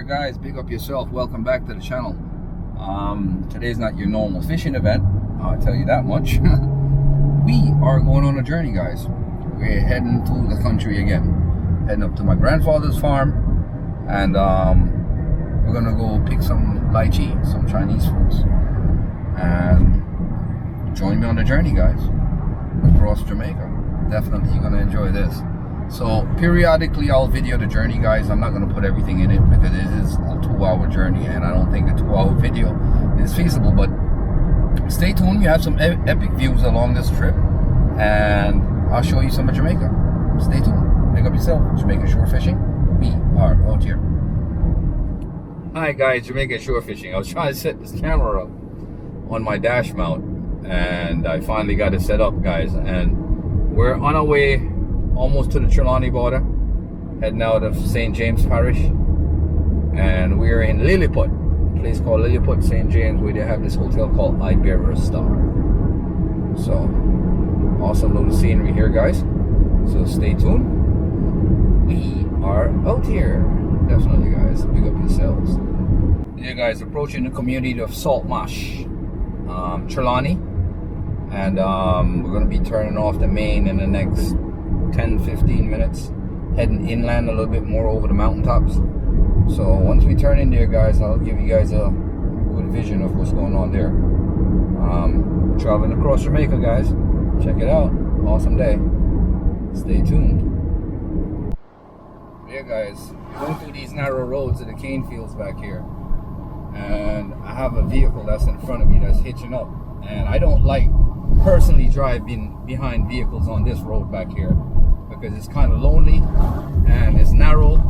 there, guys. Big up yourself. Welcome back to the channel. Today's not your normal fishing event, I'll tell you that much. We are going on a journey, guys. We're heading to the country again, heading up to my grandfather's farm, and we're gonna go pick some lychee, some Chinese fruits, and join me on the journey, guys, across Jamaica. Definitely gonna enjoy this. So periodically I'll video the journey, guys. I'm not going to put everything in it because it is a 2-hour journey and I don't think a 2-hour video is feasible, but stay tuned. We have some epic views along this trip and I'll show you some of Jamaica. Stay tuned. Pick up yourself. Jamaican shore fishing. We are out here. Hi guys, Jamaican shore fishing. I was trying to set this camera up on my dash mount and I finally got it set up, guys, and we're on our way almost to the Trelawney border, heading out of St. James Parish, and we're in Lilliput, a place called Lilliput, St. James, where they have this hotel called Iberia Star. So awesome little scenery here, guys, so stay tuned. We are out here. Definitely, guys. Big up yourselves. Yeah, guys, approaching the community of Saltmarsh, Trelawney, and we're going to be turning off the main in the next 10-15 minutes, heading inland a little bit more over the mountaintops. So once we turn in there, guys, I'll give you guys a good vision of what's going on there. Traveling across Jamaica, guys. Check it out. Awesome day. Stay tuned. Yeah, guys, we're going through these narrow roads of the cane fields back here, and I have a vehicle that's in front of me that's hitching up, and I don't like personally driving behind vehicles on this road back here because it's kind of lonely and it's narrow,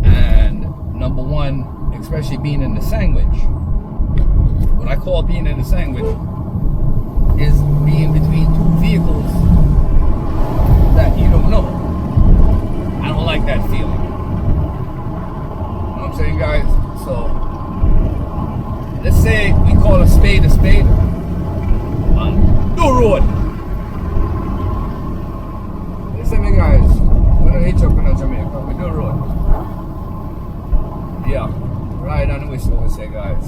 and number one, especially being in the sandwich. What I call being in the sandwich is being between two vehicles that you don't know. I don't like that feeling. You know what I'm saying, guys? So let's say we call a spade on the road. Listen, me guys, we're gonna hitch up in Jamaica. We do road. Yeah, ride on the whistle, we say, guys.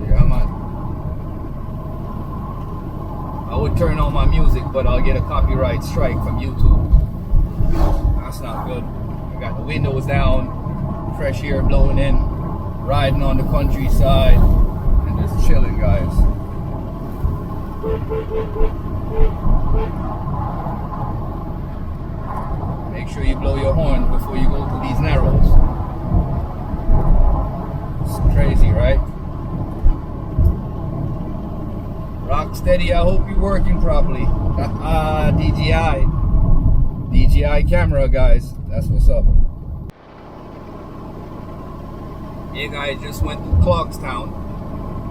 Yeah, man. I would turn on my music, but I'll get a copyright strike from YouTube. That's not good. I got the windows down, fresh air blowing in, riding on the countryside, and just chilling, guys. Make sure you blow your horn before you go to these narrows. It's crazy, right? Rock steady. I hope you're working properly. DJI camera, guys. That's what's up. Yeah, guys, just went to Clarkstown,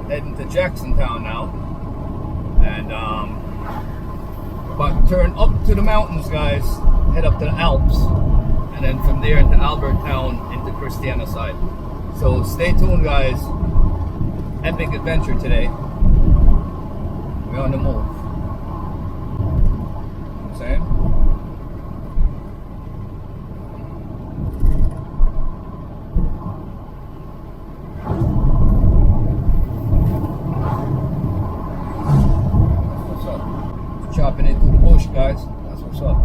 heading to Jacksontown now. And about to turn up to the mountains, guys, head up to the Alps, and then from there into Albertown into Christiana side. So stay tuned, guys. Epic adventure today. We're on the move. You know what I'm saying? Chopping it through the bush, guys. That's what's up.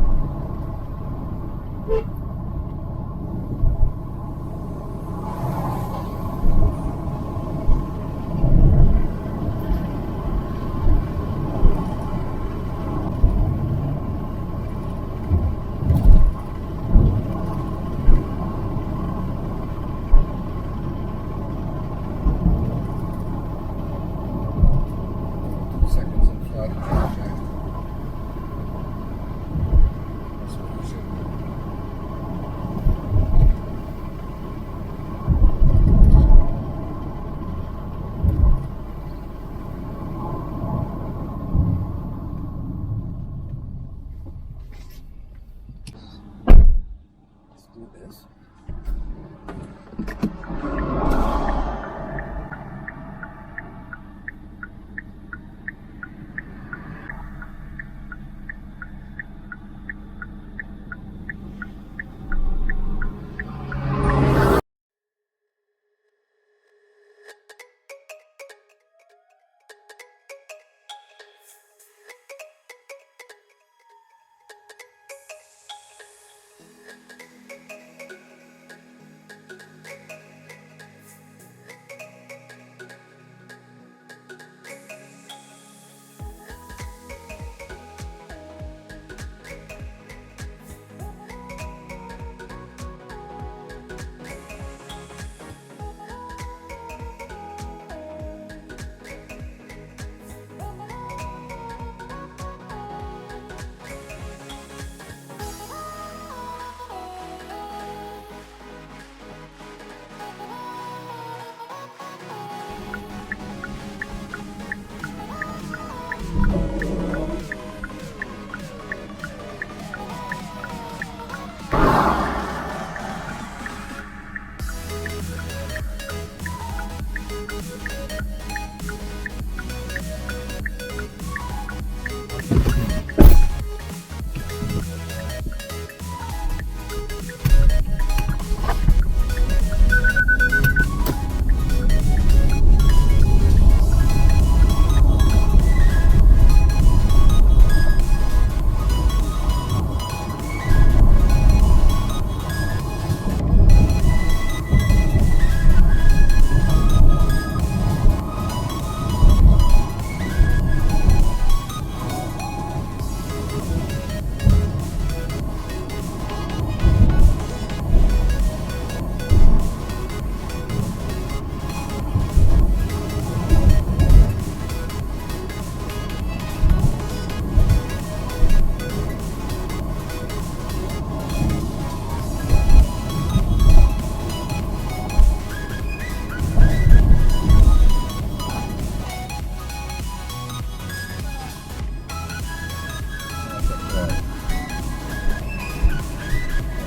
Right.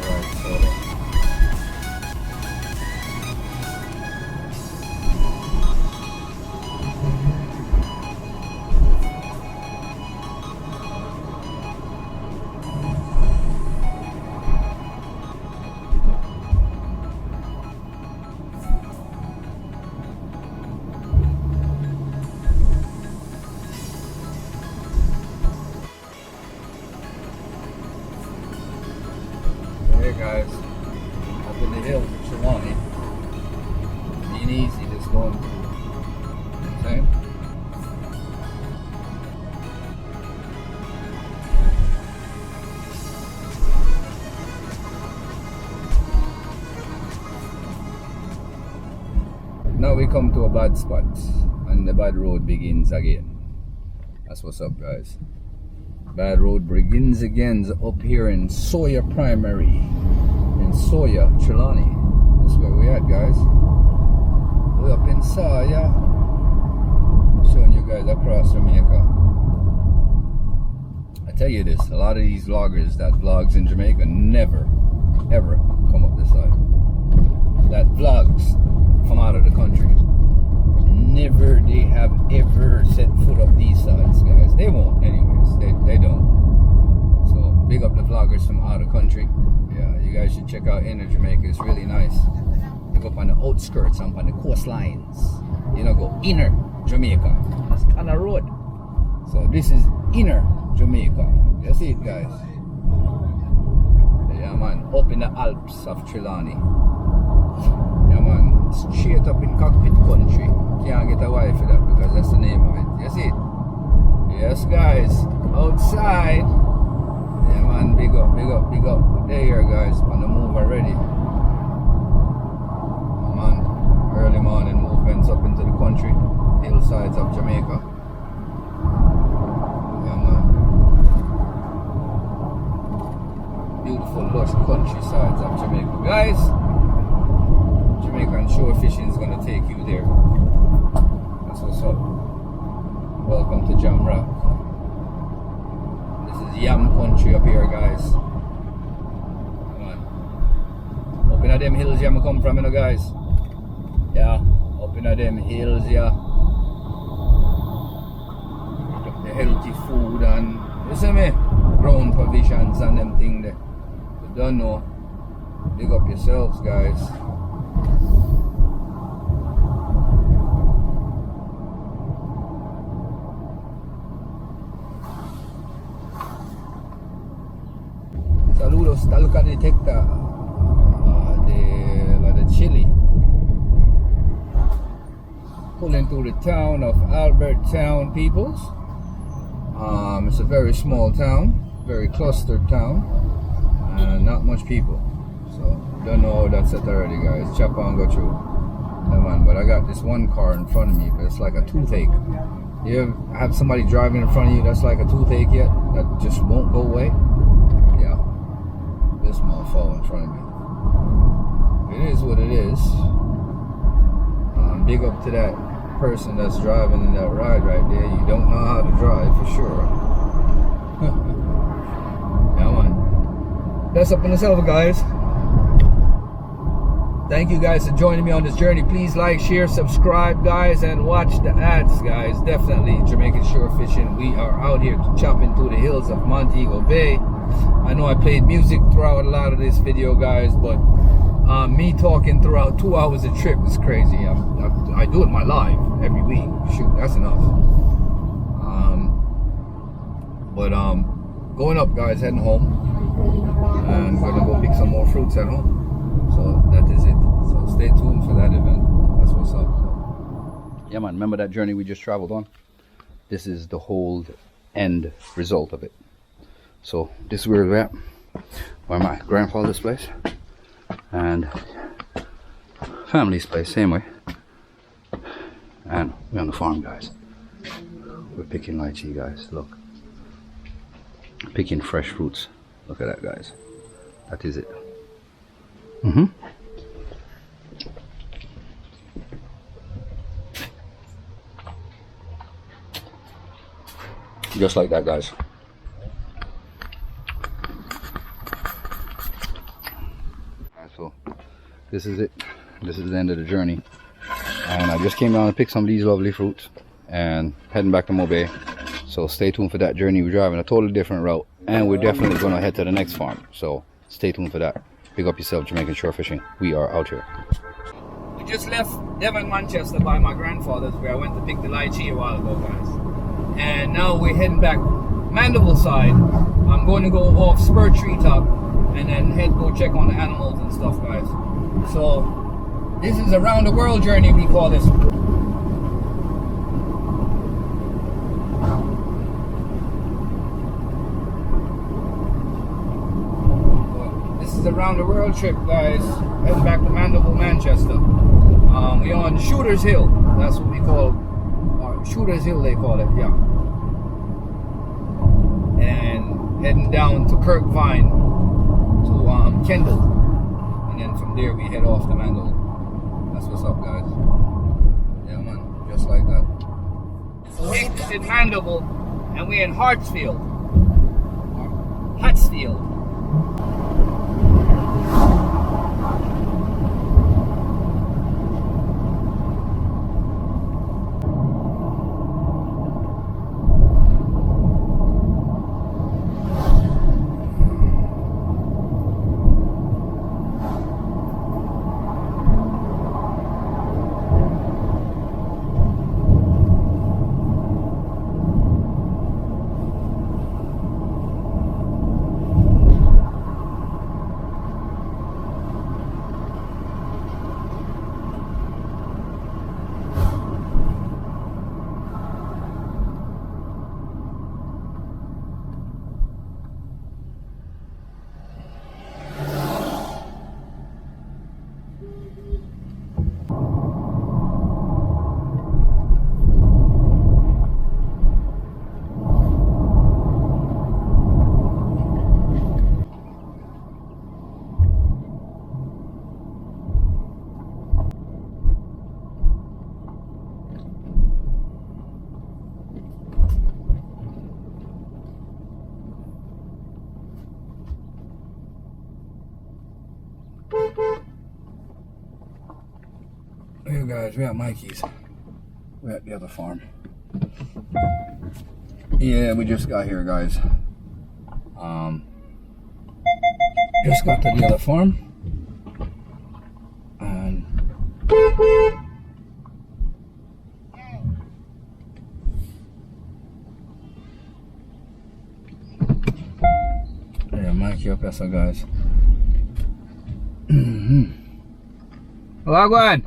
Alright, so hey guys, up in the hills of Trelawney. Ain't easy this going. Same. Now we come to a bad spot and the bad road begins again. That's what's up, guys. Bad road begins again up here in Sawyer Primary. In Sawyer, Trelawney. That's where we at, guys. We're up in Sawyer. Showing you guys across Jamaica. I tell you this, a lot of these vloggers that vlogs in Jamaica never, ever come up this side. That vlogs from out of the country. Never they have ever set foot up these sides, guys. They won't anyways. They don't. So big up the vloggers from out of country. Yeah, you guys should check out Inner Jamaica. It's really nice. Look up on the outskirts, up on the coastlines. You know, go Inner Jamaica. That's kind of road. So this is Inner Jamaica. You see it, guys? Yeah, man. Up in the Alps of Trelawney. Yeah, man. Straight up in cockpit country. Can't get away for that because that's the name of it. You see it? Yes, guys. Outside. Yeah, man. Big up, big up, big up. They're here, guys. On the move already. Man. Early morning movements up into the country. Hillsides of Jamaica. Yeah, man. Beautiful, lush countrysides of Jamaica. Guys, Jamaican shore fishing is going to take you there. That's what's up. Welcome to Jam Rock. This is Yam country up here, guys. Come on. Up in them hills you come from, you know, guys. Yeah, up in them hills, yeah. The healthy food and, you see me? Ground provisions and them thing there. You don't know. Big up yourselves, guys. Saludos, look at the detector. The chili. Pulling through the town of Albertown, peoples. It's a very small town, very clustered town, and not much people. So don't know how that's at already, guys. Chop on, go through. Yeah, man. But I got this one car in front of me, but it's like a toothache. You ever have somebody driving in front of you that's like a toothache yet? That just won't go away? Yeah. This motherfucker in front of me. It is what it is. Big up to that person that's driving in that ride right there. You don't know how to drive for sure. Yeah, man. That's up in itself, guys. Thank you guys for joining me on this journey. Please like, share, subscribe, guys, and watch the ads, guys. Definitely Jamaican shore fishing. We are out here chopping through the hills of Montego Bay. I know I played music throughout a lot of this video, guys, but me talking throughout 2 hours a trip is crazy. I do it my live every week. Shoot, that's enough. Going up, guys, heading home, and gonna go pick some more fruits at home. So that is it. So stay tuned for that event. That's what's up. Yeah, man. Remember that journey we just traveled on? This is the whole end result of it. So this is where we're at. Where my grandfather's place and family's place, same way. And we're on the farm, guys. We're picking lychee, guys. Look, picking fresh fruits. Look at that, guys. That is it. Just like that, guys. So this is it. This is the end of the journey, and I just came down to pick some of these lovely fruits and heading back to Mobay. So stay tuned for that journey. We're driving a totally different route, and we're definitely going to head to the next farm. So stay tuned for that. Pick up yourself, Jamaican shore fishing. We are out here. We just left Devon, Manchester by my grandfather's, where I went to pick the lychee a while ago, guys. And now we're heading back Mandible side. I'm going to go off Spur Treetop and then go check on the animals and stuff, guys. So this is a round the world journey, we call this. Around the world trip, guys, heading back to Mandible, Manchester. We're on Shooter's Hill. That's what we call Shooter's Hill, they call it, yeah. And heading down to Kirkvine to Kendall, and then from there we head off to Mandible. That's what's up, guys. Yeah, man, just like that. We're in Mandible, and we're in Hartsfield. Here, guys, we're at Mikey's. We're at the other farm. Yeah, we just got here, guys. Just got to the other farm. And yeah, Mikey up there, guys. Hello, go ahead.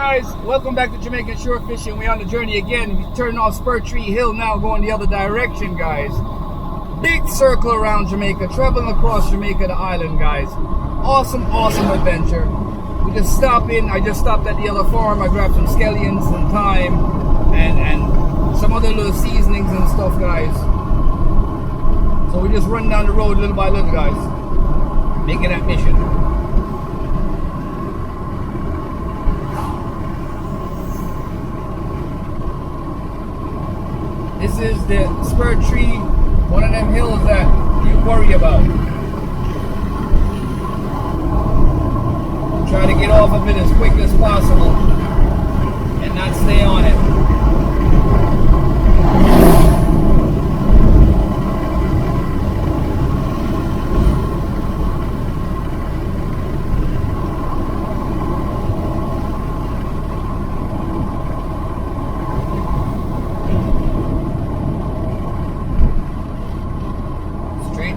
guys, welcome back to Jamaican Shore Fishing. We're on the journey again. We're turning off Spur Tree Hill now, going the other direction, guys. Big circle around Jamaica, traveling across Jamaica, the island, guys. Awesome adventure. We just stopped in. I just stopped at the other farm. I grabbed some scallions and thyme and some other little seasonings and stuff, guys. So we just run down the road little by little, guys, making that mission. This is the Spur Tree, one of them hills that you worry about. Try to get off of it as quick as possible and not stay on it.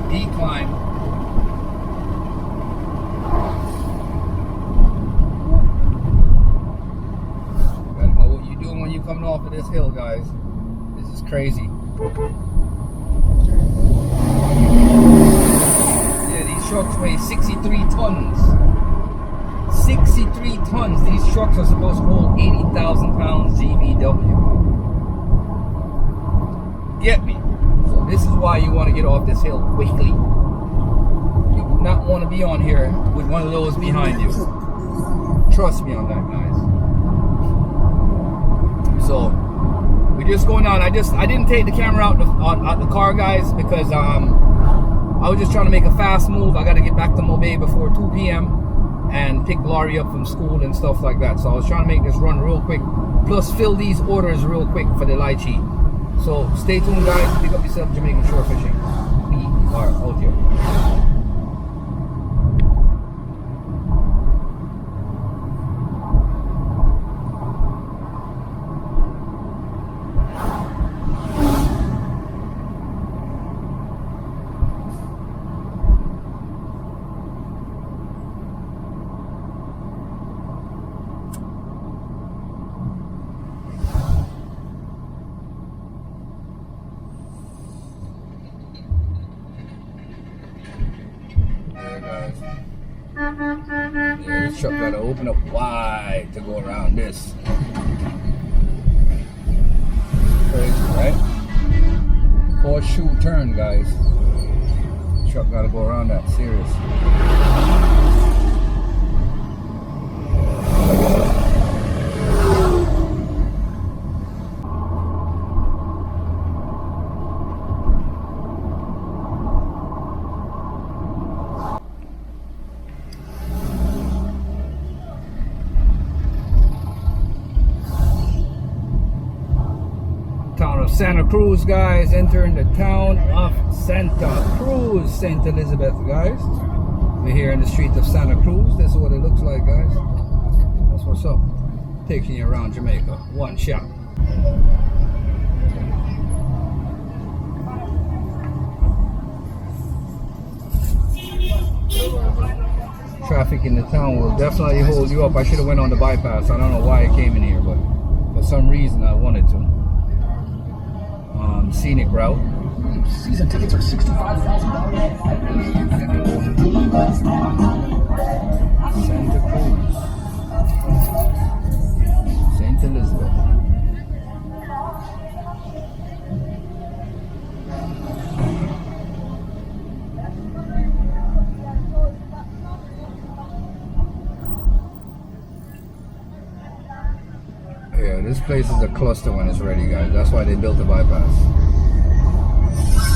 Decline. You gotta know what you're doing when you're coming off of this hill, guys. This is crazy. Yeah, these trucks weigh 63 tons. 63 tons. These trucks are supposed to hold 80,000 pounds GVW. Get me? So this is why you want to get off this hill quickly. You do not want to be on here with one of those behind you. Trust me on that, guys. So we're just going on. I didn't take the camera out the car, guys, because I was just trying to make a fast move. I got to get back to Mobay before 2 p.m. and pick Laurie up from school and stuff like that. So I was trying to make this run real quick, plus fill these orders real quick for the lychee. So stay tuned, guys. Pick up yourself Jamaican Shore Fishing. We are out here. This truck gotta open up wide to go around this. Crazy, right? Horseshoe turn, guys. Truck gotta go around that, serious. Town of Santa Cruz, guys. Entering the town of Santa Cruz, St. Elizabeth, guys. We're here in the street of Santa Cruz. This is what it looks like, guys. That's what's up. Taking you around Jamaica, one shot. Traffic in the town will definitely hold you up. I should have went on the bypass. I don't know why I came in here, but for some reason I wanted to. Scenic route. Season tickets are $65,000. Santa Cruz, St. Elizabeth. Yeah, this place is a cluster when it's ready, guys. That's why they built the bypass.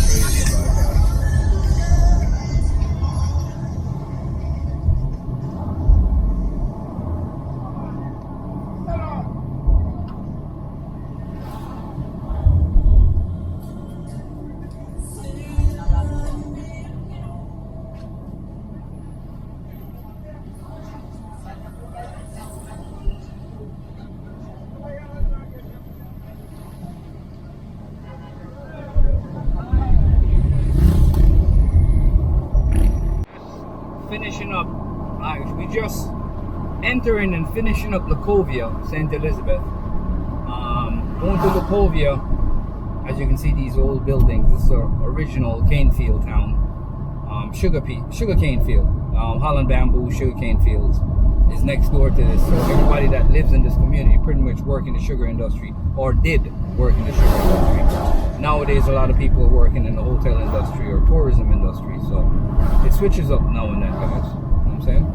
Crazy bypass. finishing up. We just entering and finishing up Lacovia, St. Elizabeth. Going to Lacovia, as you can see these old buildings. This is the original cane field town. Sugarcane field. Holland bamboo sugarcane fields is next door to this. So everybody that lives in this community pretty much work in the sugar industry, or did work in the sugar industry. Nowadays, a lot of people are working in the hotel industry or tourism industry. So it switches up now and then, guys. You know what I'm saying?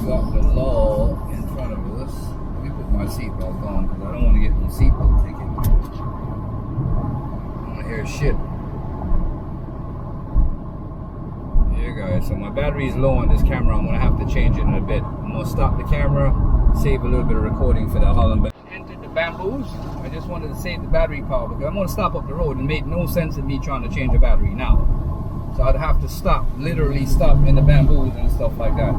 Got the law in front of us. Let me put my seatbelt on because I don't want to get no seatbelt ticket. I want to hear shit. Yeah, guys. So my battery is low on this camera. I'm gonna have to change it in a bit. I'm gonna stop the camera, save a little bit of recording for the Holland. Entered the bamboos. I just wanted to save the battery power because I'm gonna stop up the road. It made no sense in me trying to change the battery now. So I'd have to stop, literally stop in the bamboos and stuff like that.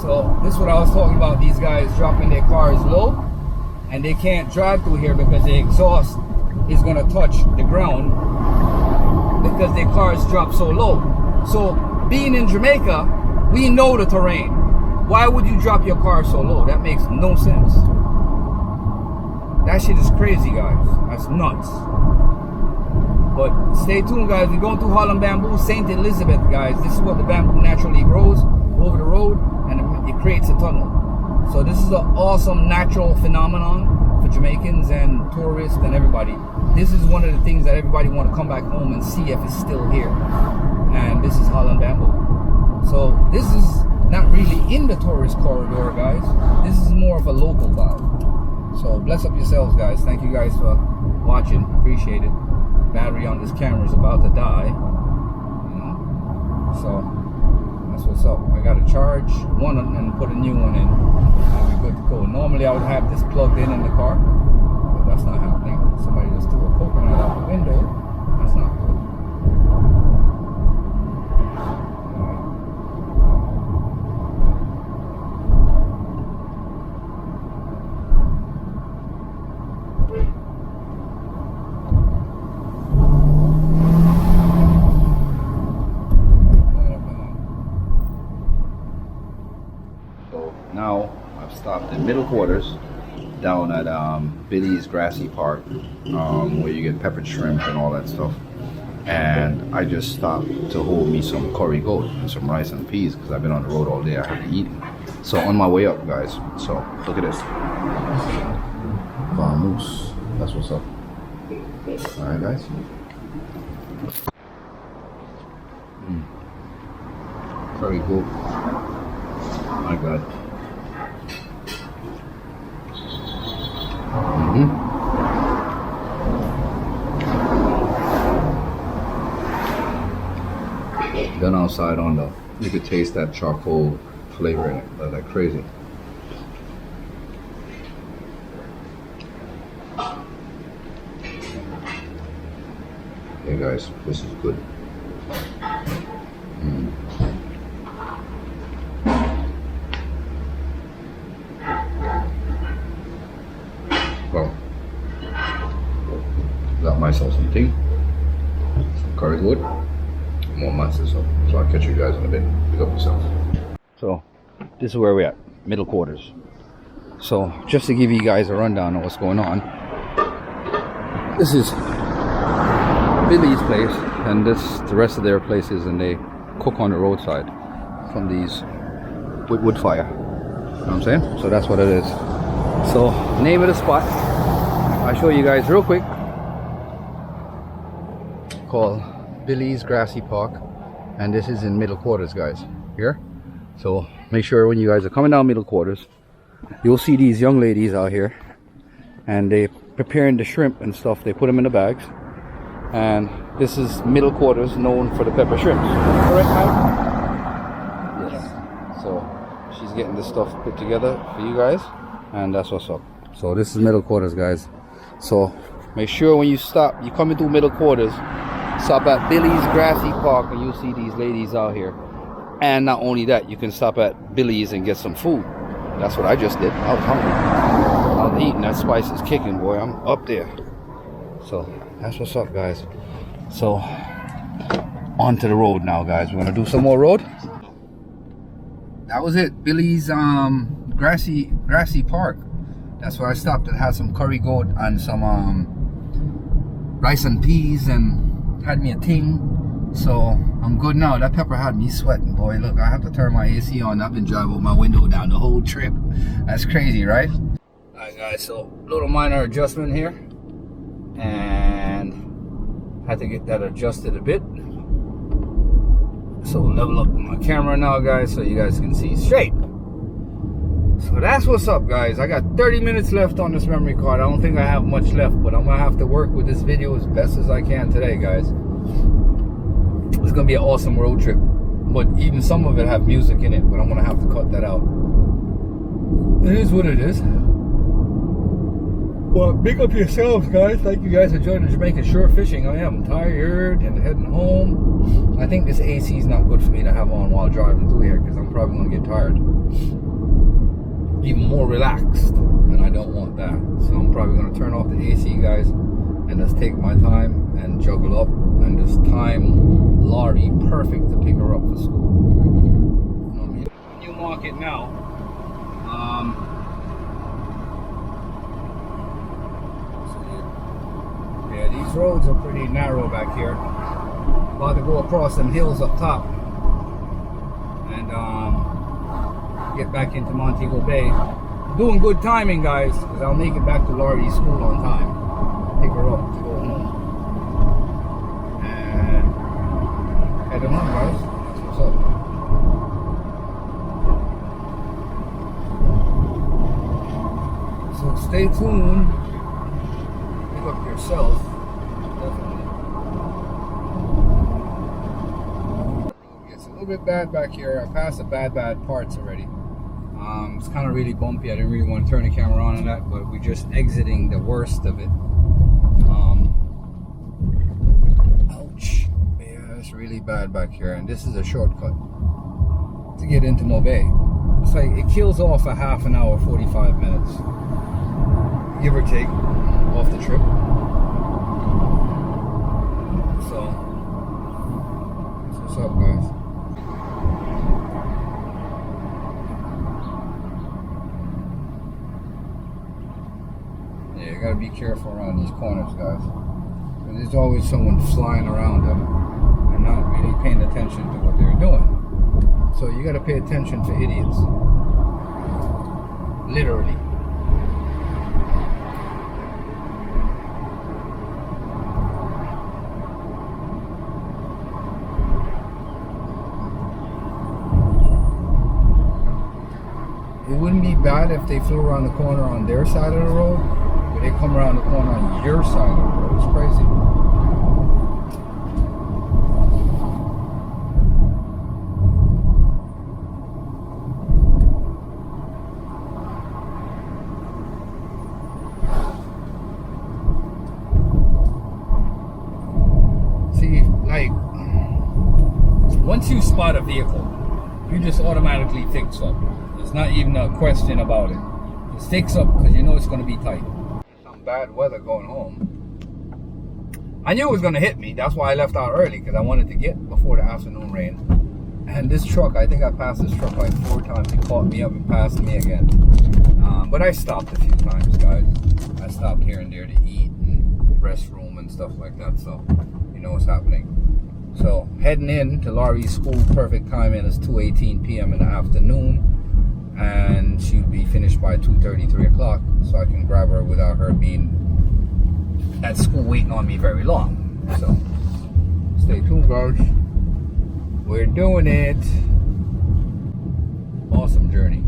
So this is what I was talking about, these guys dropping their cars low and they can't drive through here because the exhaust is going to touch the ground because their cars drop so low. So being in Jamaica, we know the terrain. Why would you drop your car so low? That makes no sense. That shit is crazy, guys. That's nuts. But stay tuned, guys. We're going through Holland bamboo, St. Elizabeth, guys. This is what the bamboo naturally grows over the road, and it creates a tunnel. So this is an awesome natural phenomenon for Jamaicans and tourists and everybody. This is one of the things that everybody want to come back home and see if it's still here. And this is Holland bamboo. So this is not really in the tourist corridor, guys. This is more of a local vibe. So bless up yourselves, guys. Thank you guys for watching. Appreciate it. Battery on this camera is about to die. You know. So that's what's up. I got to charge one and put a new one in, and we're good to go. Normally I would have this plugged in the car, but that's not happening. Somebody just threw a coconut out the window. That's not good. Now I've stopped in middle quarters down at Billy's Grassy Park, where you get peppered shrimp and all that stuff. And I just stopped to hold me some curry goat and some rice and peas because I've been on the road all day. I haven't eaten. So on my way up, guys. So look at this. Moose. That's what's up. All right, guys. Curry goat. My God. Then outside on the, you could taste that charcoal flavor in it, like crazy. Hey guys, this is good. Well, got myself some tea, some curry goat, more mustard, so I'll catch you guys in a bit. Pick up yourself. So this is where we're at, middle quarters. So just to give you guys a rundown of what's going on, this is Billy's place, and this the rest of their places, and they cook on the roadside from these with wood fire. You know what I'm saying? So that's what it is. So name of the spot, I'll show you guys real quick, called Billy's Grassy Park, and this is in middle quarters, guys, here. So make sure when you guys are coming down middle quarters, you'll see these young ladies out here, and they preparing the shrimp and stuff. They put them in the bags, and this is middle quarters, known for the pepper shrimps. Correct, Mike? Yes. So she's getting this stuff put together for you guys, and that's what's up. So this is middle quarters, guys. So make sure when you stop, you come into middle quarters, stop at Billy's Grassy Park, and you'll see these ladies out here And not only that, you can stop at Billy's and get some food. That's what I just did. I was hungry. I was eating. That spice is kicking, boy. I'm up there. So that's what's up, guys. So onto the road now, guys. We're gonna do some more road. That was it. Billy's grassy park. That's where I stopped and had some curry goat and some rice and peas and had me a ting. So I'm good now. That pepper had me sweating, boy. Look, I have to turn my AC on. I've been driving with my window down the whole trip. That's crazy, right? Alright guys, so little minor adjustment here. And had to get that adjusted a bit. So level up my camera now, guys, so you guys can see straight. So that's what's up, guys. I got 30 minutes left on this memory card. I don't think I have much left, but I'm gonna have to work with this video as best as I can today, guys. It's gonna be an awesome road trip, but even some of it have music in it, but I'm gonna have to cut that out. It is what it is. Well, big up yourselves, guys. Thank you guys for joining the Jamaican shore fishing. I am tired and heading home. I think this AC is not good for me to have on while driving through here, because I'm probably gonna get tired, even more relaxed, and I don't want that. So I'm probably gonna turn off the AC, guys, and just take my time and juggle up and just time Laurie perfect to pick her up for school. New market now. Yeah, these roads are pretty narrow back here. About to go across some hills up top and get back into Montego Bay. Doing good timing, guys, because I'll make it back to Laurie's school on time. Pick her up to go home. And head on, guys. That's what's up. So stay tuned. Pick up yourself. Definitely. It's a little bit bad back here. I passed the bad parts already. It's kind of really bumpy. I didn't really want to turn the camera on that, but we're just exiting the worst of it. Ouch. Yeah, it's really bad back here, and this is a shortcut to get into Mobay. It's like it kills off a half an hour, 45 minutes, give or take, off the trip. So, what's up, guys? You gotta be careful around these corners, guys. There's always someone flying around them and not really paying attention to what they're doing. So you gotta pay attention to idiots. Literally. It wouldn't be bad if they flew around the corner on their side of the road. They come around the corner on your side of the road. It's crazy. See, like, once you spot a vehicle, you just automatically fix up. There's not even a question about it. Just fix up because you know it's going to be tight. Bad weather going home. I knew it was going to hit me. That's why I left out early, because I wanted to get before the afternoon rain. And this truck, I think I passed this truck like 4 times. He caught me up and passed me again. But I stopped a few times, guys. I stopped here and there to eat and restroom and stuff like that. So you know what's happening. So heading in to Laurie's school, perfect timing is 2:18 p.m. in the afternoon. And she'll be finished by 2:30, 3 o'clock, so I can grab her without her being at school waiting on me very long. So stay tuned, guys. We're doing it. Awesome journey.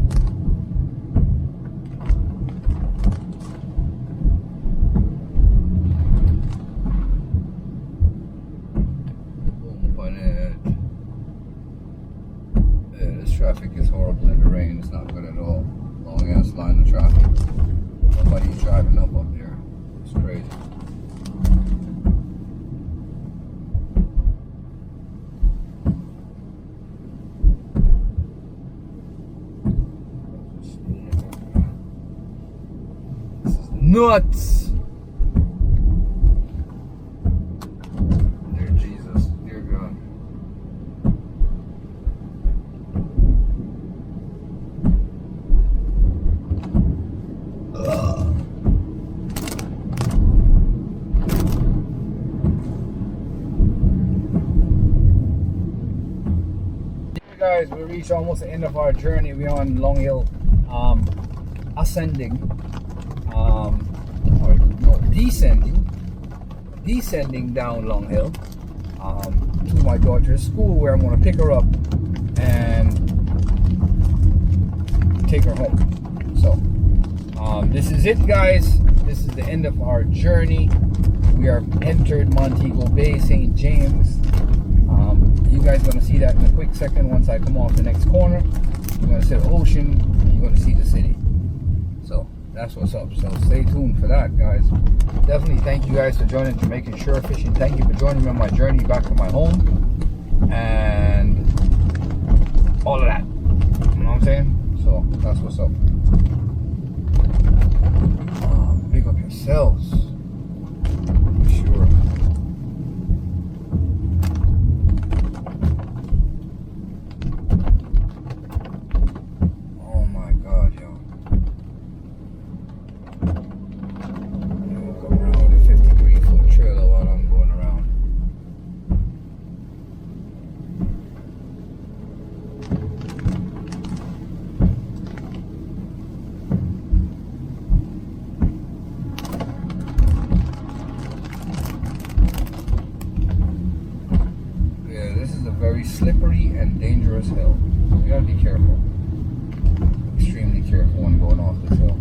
Traffic is horrible in the rain. It's not good at all. Long ass line of traffic. Nobody's driving up there. It's crazy. nuts. Dear Jesus, dear God. Guys, we reached almost the end of our journey. We're on Long Hill, ascending, or no, descending down Long Hill to my daughter's school, where I'm going to pick her up and take her home. So this is it, guys. This is the end of our journey. We are entered Montego Bay, St. James. You guys are going to see that in a quick second once I come off the next corner. You're going to see the ocean, and you're going to see the city. So that's what's up. So stay tuned for that, guys. Definitely thank you guys for joining Jamaican Shore Fishing. Thank you for joining me on my journey back to my home and all of that. You know what I'm saying? So that's what's up. Big up yourselves. Sure. Very slippery and dangerous hill. You gotta be careful. Extremely careful when going off this hill.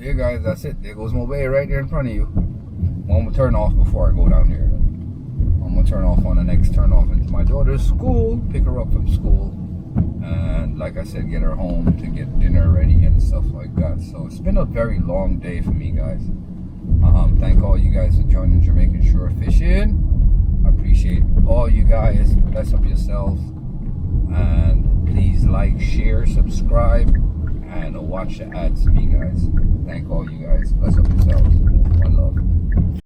There, guys, that's it. There goes my bay right there in front of you. I'm gonna turn off before I go down here. I'm gonna turn off on the next turn off into my daughter's school, pick her up from school, and like I said, get her home to get dinner ready and stuff like that. So it's been a very long day for me, guys. Thank all you guys for joining Jamaican Shore Fishing. I appreciate all you guys. Bless up yourselves, and please like, share, subscribe, and watch the ads for me, guys. Thank all you guys. Bless up yourselves. One love.